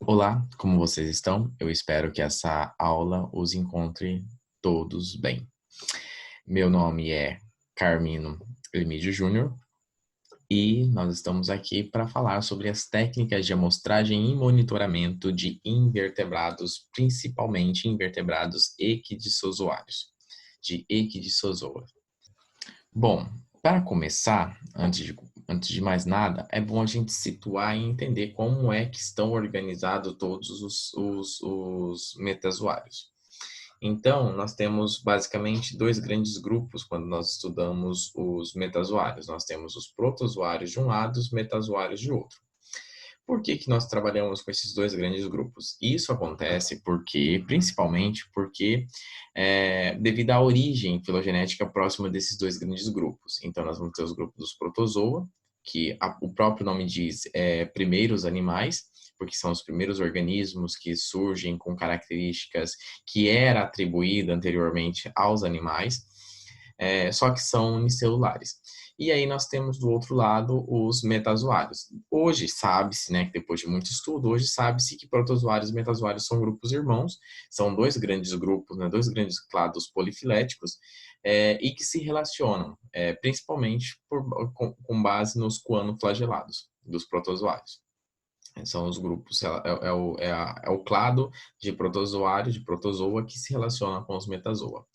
Olá, como vocês estão? Eu espero que essa aula os encontre todos bem. Meu nome é Carmino Emídio Júnior e nós estamos aqui para falar sobre as técnicas de amostragem e monitoramento de invertebrados, principalmente invertebrados equidissozoários. Bom, para começar, antes de mais nada, é bom a gente situar e entender como é que estão organizados todos os metazoários. Então, nós temos basicamente dois grandes grupos quando nós estudamos os metazoários. Nós temos os protozoários de um lado e os metazoários de outro. Por que que nós trabalhamos com esses dois grandes grupos? Isso acontece principalmente porque, devido à origem filogenética próxima desses dois grandes grupos. Então, nós vamos ter os grupos dos protozoa, que o próprio nome diz, primeiros animais, porque são os primeiros organismos que surgem com características que era atribuída anteriormente aos animais, só que são unicelulares. E aí nós temos do outro lado os metazoários. Hoje sabe-se, né, que depois de muito estudo, hoje sabe-se que protozoários e metazoários são grupos irmãos, são dois grandes grupos, né, dois grandes clados polifiléticos, e que se relacionam principalmente com base nos coanoflagelados dos protozoários. São os grupos, é o clado de protozoário, de protozoa, que se relaciona com os metazoa.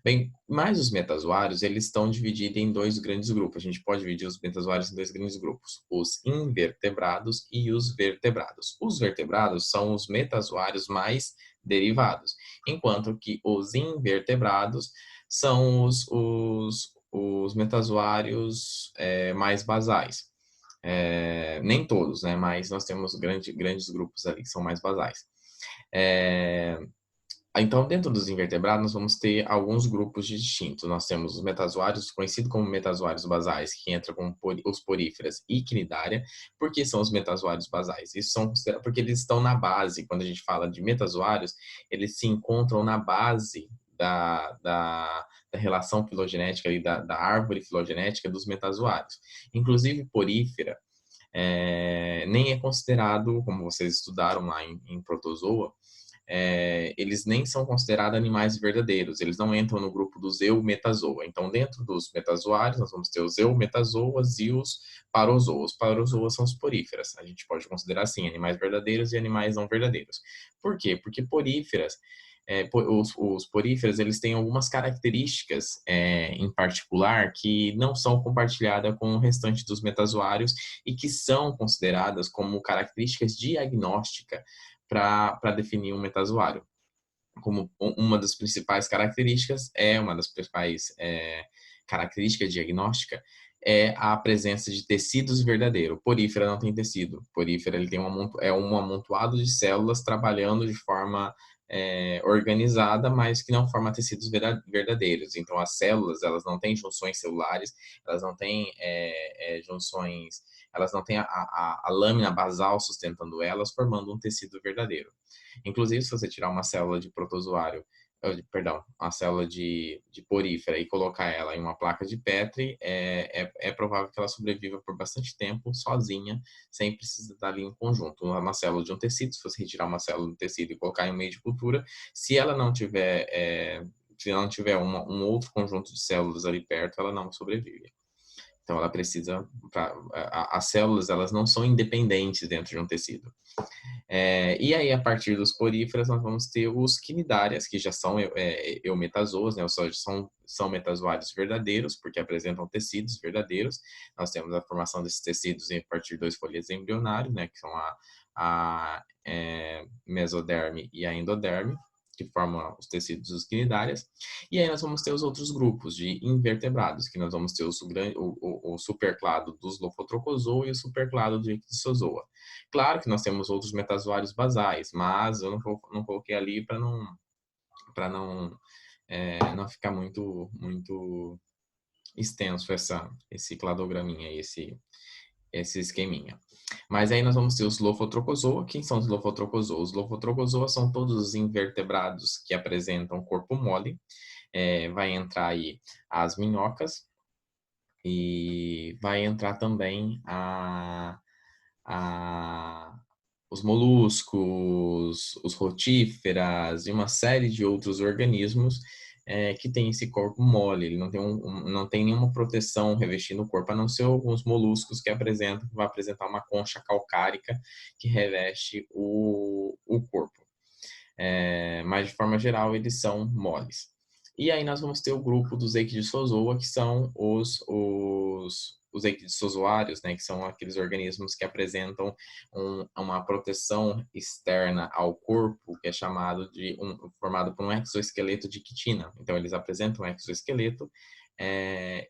Bem, mas os metazoários, eles estão divididos em dois grandes grupos. A gente pode dividir os metazoários em dois grandes grupos, os invertebrados e os vertebrados. Os vertebrados são os metazoários mais derivados, enquanto que os invertebrados são os metazoários mais basais. Nem todos, né? Mas nós temos grandes grupos ali que são mais basais. Então, dentro dos invertebrados, nós vamos ter alguns grupos distintos. Nós temos os metazoários, conhecidos como metazoários basais, que entram com os poríferas e quinidária. Por que são os metazoários basais? Isso são porque eles estão na base. Quando a gente fala de metazoários, eles se encontram na base da relação filogenética, da árvore filogenética dos metazoários. Inclusive, porífera nem é considerado, como vocês estudaram lá em protozoa, eles nem são considerados animais verdadeiros, eles não entram no grupo dos eumetazoa. Então, dentro dos metazoários, nós vamos ter os eumetazoas e os parozoas. Os parozoas são os poríferas. A gente pode considerar, assim, animais verdadeiros e animais não verdadeiros. Por quê? Porque poríferas, os poríferas, eles têm algumas características em particular que não são compartilhadas com o restante dos metazoários e que são consideradas como características diagnósticas para definir um metazoário. Como uma das principais características, característica diagnóstica é a presença de tecidos verdadeiros. Porífera não tem tecido. Porífera ele tem um amontoado de células trabalhando de forma organizada, mas que não forma tecidos verdadeiros. Então, as células, elas não têm junções celulares, elas não têm junções, elas não têm a lâmina basal sustentando elas, formando um tecido verdadeiro. Inclusive, se você tirar uma célula de protozoário, uma célula de porífera e colocar ela em uma placa de Petri, é provável que ela sobreviva por bastante tempo sozinha, sem precisar estar ali em conjunto. Uma célula de um tecido, se você retirar uma célula do tecido e colocar em um meio de cultura, se ela não tiver, um outro conjunto de células ali perto, ela não sobrevive. Então, ela precisa, as células, elas não são independentes dentro de um tecido. E aí, a partir dos poríferas, nós vamos ter os quinidárias, que já são eumetazoas, né? Ou seja, são metazoários verdadeiros, porque apresentam tecidos verdadeiros. Nós temos a formação desses tecidos a partir de dois folhetos embrionários, né? Que são a mesoderme e a endoderme, que formam os tecidos dos quinidárias. E aí nós vamos ter os outros grupos de invertebrados, que nós vamos ter o superclado dos Lophotrochozoa e o superclado do Ichthyozoa. Claro que nós temos outros metazoários basais, mas eu não coloquei ali para não ficar muito extenso esse cladograminha, esse esqueminha. Mas aí nós vamos ter os Lophotrochozoa. Quem são os Lophotrochozoa? Os Lophotrochozoa são todos os invertebrados que apresentam corpo mole. Vai entrar aí as minhocas e vai entrar também os moluscos, os rotíferas e uma série de outros organismos que tem esse corpo mole. Ele não tem nenhuma proteção revestindo o corpo, a não ser alguns moluscos que vai apresentar uma concha calcárica que reveste o corpo. Mas de forma geral eles são moles. E aí nós vamos ter o grupo dos Ecdysozoa, que são os ecdysozoários, né, que são aqueles organismos que apresentam uma proteção externa ao corpo, que é formado por um exoesqueleto de quitina. Então eles apresentam um exoesqueleto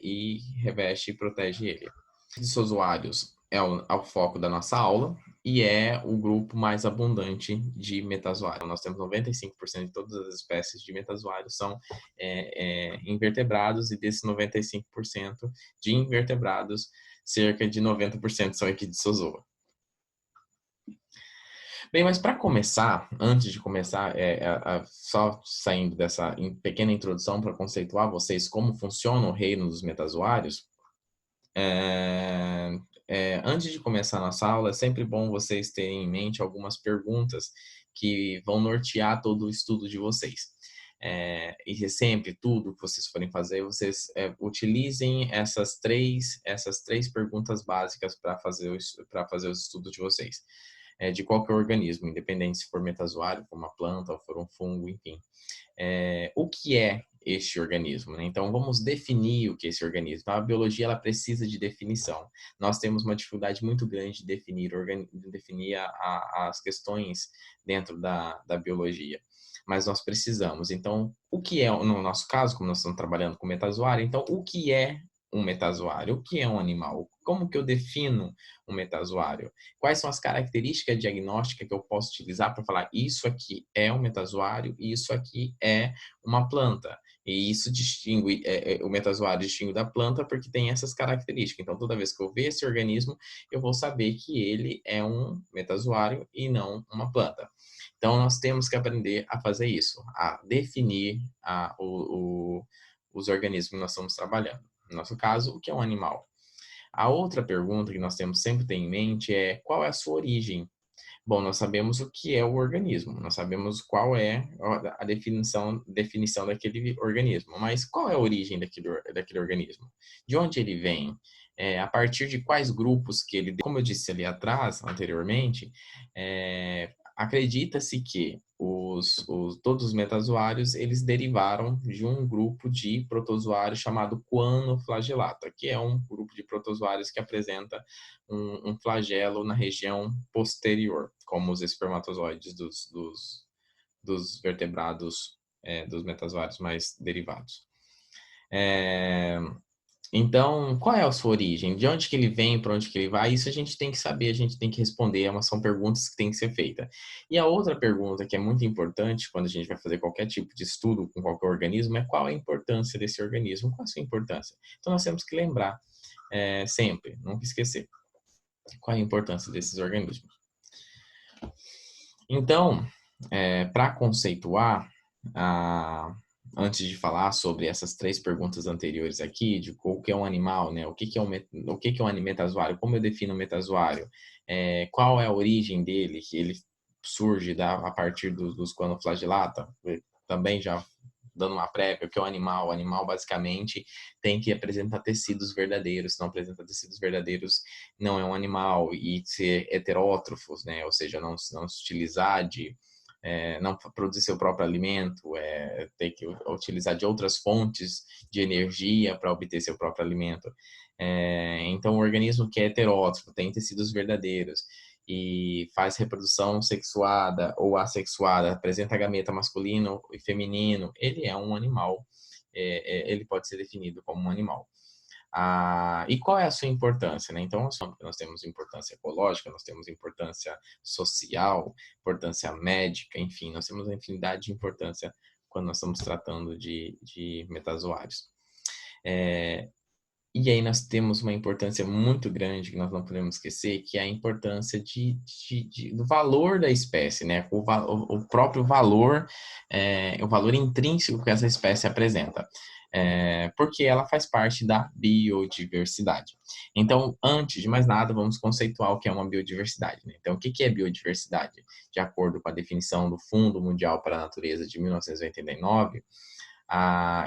e reveste e protege ele. Ecdysozoários é o foco da nossa aula e é o grupo mais abundante de metazoários. Nós temos 95% de todas as espécies de metazoários são invertebrados, e desses 95% de invertebrados, cerca de 90% são Ecdysozoa. Bem, mas para começar, antes de começar, só saindo dessa pequena introdução para conceituar vocês como funciona o reino dos metazoários, antes de começar a nossa aula, é sempre bom vocês terem em mente algumas perguntas que vão nortear todo o estudo de vocês. E sempre, tudo que vocês forem fazer, vocês utilizem essas três perguntas básicas para fazer os estudos de vocês. De qualquer organismo, independente se for metazoário, for uma planta, ou for um fungo, enfim. O que é este organismo, né? Então, vamos definir o que é esse organismo. Então, a biologia ela precisa de definição. Nós temos uma dificuldade muito grande de definir as questões dentro da biologia, mas nós precisamos. Então, o que é, no nosso caso, como nós estamos trabalhando com metazoário, então, o que é um metazoário? O que é um animal? Como que eu defino um metazoário? Quais são as características diagnósticas que eu posso utilizar para falar isso aqui é um metazoário e isso aqui é uma planta? E isso distingue, o metazoário distingue da planta porque tem essas características. Então, toda vez que eu ver esse organismo, eu vou saber que ele é um metazoário e não uma planta. Então, nós temos que aprender a fazer isso, a definir os organismos que nós estamos trabalhando. No nosso caso, o que é um animal? A outra pergunta que nós temos sempre ter em mente é qual é a sua origem? Bom, nós sabemos o que é o organismo, nós sabemos qual é a definição daquele organismo, mas qual é a origem daquele organismo? De onde ele vem? A partir de quais grupos que ele... Como eu disse ali atrás, anteriormente, acredita-se que todos os metazoários eles derivaram de um grupo de protozoários chamado Choanoflagellata, que é um grupo de protozoários que apresenta um flagelo na região posterior, como os espermatozoides dos vertebrados, dos metazoários mais derivados. Então, qual é a sua origem? De onde que ele vem, para onde que ele vai? Isso a gente tem que saber, a gente tem que responder, são perguntas que têm que ser feitas. E a outra pergunta que é muito importante quando a gente vai fazer qualquer tipo de estudo com qualquer organismo é qual a importância desse organismo, qual a sua importância? Então, nós temos que lembrar sempre, nunca esquecer, qual é a importância desses organismos. Então, para conceituar, antes de falar sobre essas três perguntas anteriores aqui, de o que é um animal, né? O que é um metazoário, como eu defino o metazoário, qual é a origem dele, que ele surge a partir dos Choanoflagellata, também já dando uma prévia, o que é um animal? O animal basicamente tem que apresentar tecidos verdadeiros, se não apresenta tecidos verdadeiros, não é um animal, e ser heterótrofos, né? Ou seja, não se utilizar não produzir seu próprio alimento, ter que utilizar de outras fontes de energia para obter seu próprio alimento. Então, o organismo que é heterótrofo, tem tecidos verdadeiros e faz reprodução sexuada ou assexuada, apresenta gameta masculino e feminino, ele é um animal, ele pode ser definido como um animal. E qual é a sua importância, né? Então, nós temos importância ecológica, nós temos importância social, importância médica, enfim, nós temos uma infinidade de importância quando nós estamos tratando de metazoários. E aí nós temos uma importância muito grande que nós não podemos esquecer, que é a importância do valor da espécie, né? O próprio valor, o valor intrínseco que essa espécie apresenta. porque ela faz parte da biodiversidade. Então, antes de mais nada, vamos conceituar o que é uma biodiversidade, né? Então, o que é biodiversidade? De acordo com a definição do Fundo Mundial para a Natureza de 1989,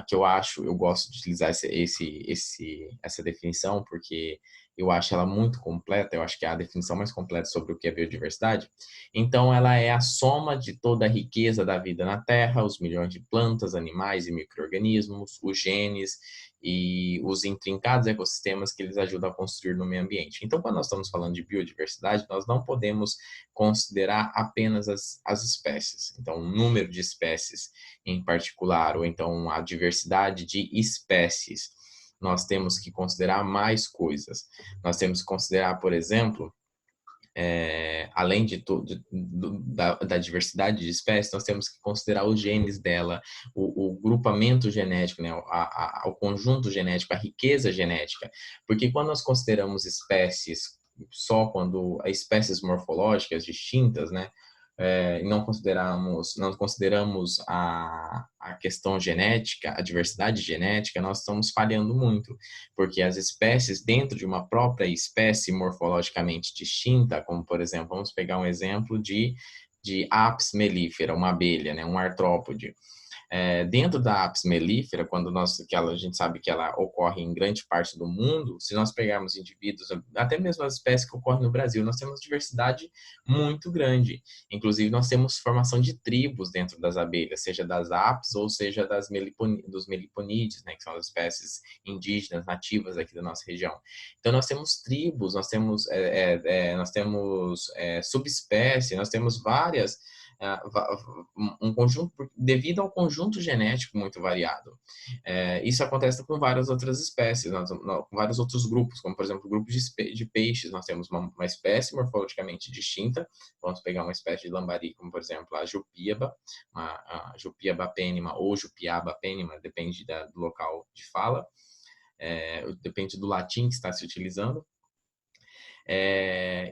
que eu gosto de utilizar essa definição, porque eu acho ela muito completa, eu acho que é a definição mais completa sobre o que é biodiversidade. Então, ela é a soma de toda a riqueza da vida na Terra, os milhões de plantas, animais e micro-organismos, os genes e os intrincados ecossistemas que eles ajudam a construir no meio ambiente. Então, quando nós estamos falando de biodiversidade, nós não podemos considerar apenas as espécies. Então, o número de espécies em particular, ou então a diversidade de espécies. Nós temos que considerar mais coisas. Nós temos que considerar, por exemplo, além da diversidade de espécies, nós temos que considerar os genes dela, o grupamento genético, né, o conjunto genético, a riqueza genética. Porque quando nós consideramos espécies só quando espécies morfológicas distintas, né, não consideramos a questão genética, a diversidade genética, nós estamos falhando muito, porque as espécies dentro de uma própria espécie morfologicamente distinta, como por exemplo, vamos pegar um exemplo de Apis mellifera, uma abelha, né, um artrópode. Dentro da Apis mellifera, a gente sabe que ela ocorre em grande parte do mundo, se nós pegarmos indivíduos, até mesmo as espécies que ocorrem no Brasil, nós temos diversidade muito grande. Inclusive, nós temos formação de tribos dentro das abelhas, seja das Apis ou seja dos meliponídeos, né, que são as espécies indígenas nativas aqui da nossa região. Então, nós temos tribos, subespécies, nós temos várias um conjunto, devido ao conjunto genético muito variado. Isso acontece com várias outras espécies, com vários outros grupos, como por exemplo, o grupo de peixes, nós temos uma espécie morfologicamente distinta, vamos pegar uma espécie de lambari, como por exemplo a jupiaba, a jupiaba pênima ou jupiaba pênima, depende do local de fala, depende do latim que está se utilizando.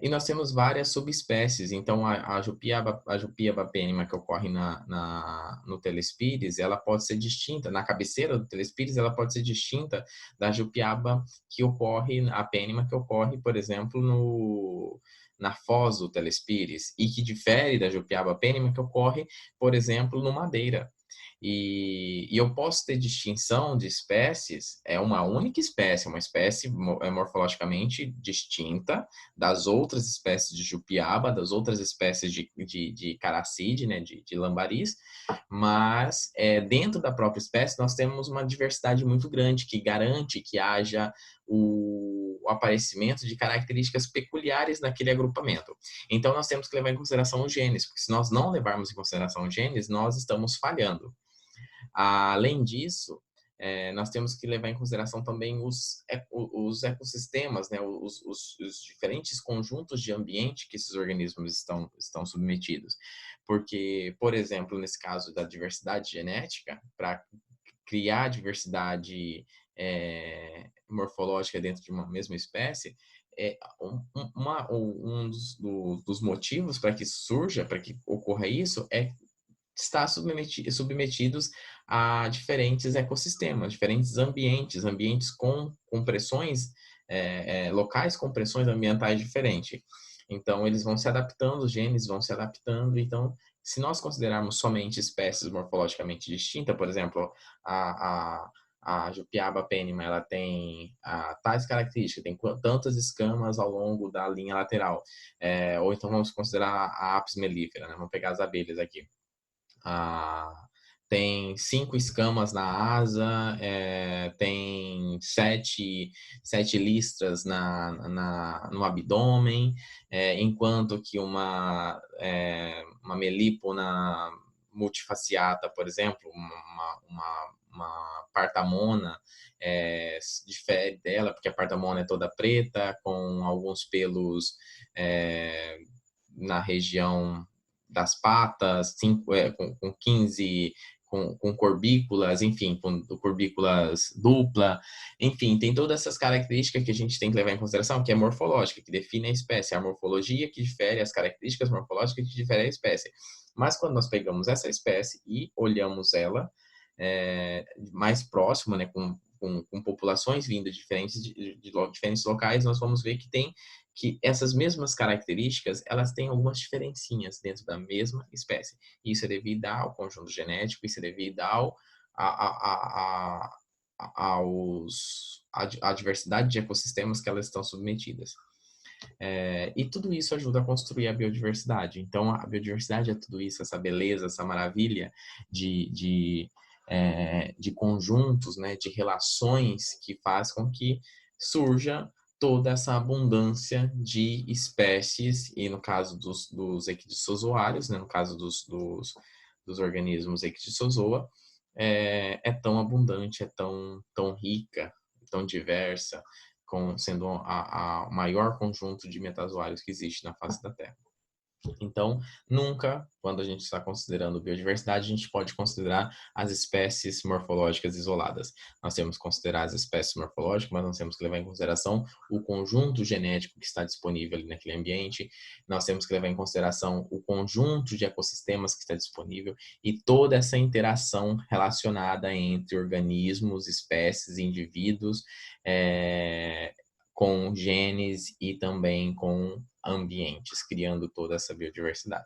E nós temos várias subespécies, então a Jupiaba pênima que ocorre no Telespires, ela pode ser distinta, na cabeceira do Telespires, ela pode ser distinta da Jupiaba que ocorre, a pênima que ocorre, por exemplo, na foz do Telespires, e que difere da Jupiaba pênima que ocorre, por exemplo, no Madeira. E eu posso ter distinção de espécies, é uma única espécie, uma espécie morfologicamente distinta das outras espécies de jupiaba, das outras espécies de caracide, né, de lambaris, mas dentro da própria espécie nós temos uma diversidade muito grande que garante que haja o aparecimento de características peculiares naquele agrupamento. Então, nós temos que levar em consideração os genes, porque se nós não levarmos em consideração os genes, nós estamos falhando. Além disso, nós temos que levar em consideração também os ecossistemas, né, os diferentes conjuntos de ambiente que esses organismos estão submetidos. Porque, por exemplo, nesse caso da diversidade genética, para criar diversidade morfológica dentro de uma mesma espécie, um dos motivos para que surja, para que ocorra isso, estar submetidos a diferentes ecossistemas, diferentes ambientes com pressões locais, com pressões ambientais diferentes. Então, eles vão se adaptando, os genes vão se adaptando. Então, se nós considerarmos somente espécies morfologicamente distintas, por exemplo, a Jupiaba pênima, ela tem tais características, tem tantas escamas ao longo da linha lateral. Ou então vamos considerar a Apis mellifera, né? Vamos pegar as abelhas aqui. Tem 5 escamas na asa, tem 7 listras no abdômen, enquanto que uma melípona multifasciata, por exemplo, uma partamona, difere dela, porque a partamona é toda preta, com alguns pelos na região das patas, com 15, com corbículas, enfim, com corbículas dupla, enfim, tem todas essas características que a gente tem que levar em consideração, que é morfológica, que define a espécie, a morfologia que difere, as características morfológicas que diferem a espécie. Mas quando nós pegamos essa espécie e olhamos ela, mais próximo, né, com populações vindas diferentes locais, nós vamos ver que essas mesmas características, elas têm algumas diferencinhas dentro da mesma espécie. Isso é devido ao conjunto genético, isso é devido à diversidade de ecossistemas que elas estão submetidas. E tudo isso ajuda a construir a biodiversidade. Então, a biodiversidade é tudo isso, essa beleza, essa maravilha de conjuntos, né, de relações que faz com que surja toda essa abundância de espécies, e no caso dos ictiozoários, né, no caso dos organismos ictiozoa, é tão abundante, é tão rica, tão diversa, sendo o maior conjunto de metazoários que existe na face da Terra. Então, nunca, quando a gente está considerando biodiversidade, a gente pode considerar as espécies morfológicas isoladas. Nós temos que considerar as espécies morfológicas, mas nós temos que levar em consideração o conjunto genético que está disponível ali naquele ambiente. Nós temos que levar em consideração o conjunto de ecossistemas que está disponível e toda essa interação relacionada entre organismos, espécies, indivíduos, com genes e também com ambientes, criando toda essa biodiversidade.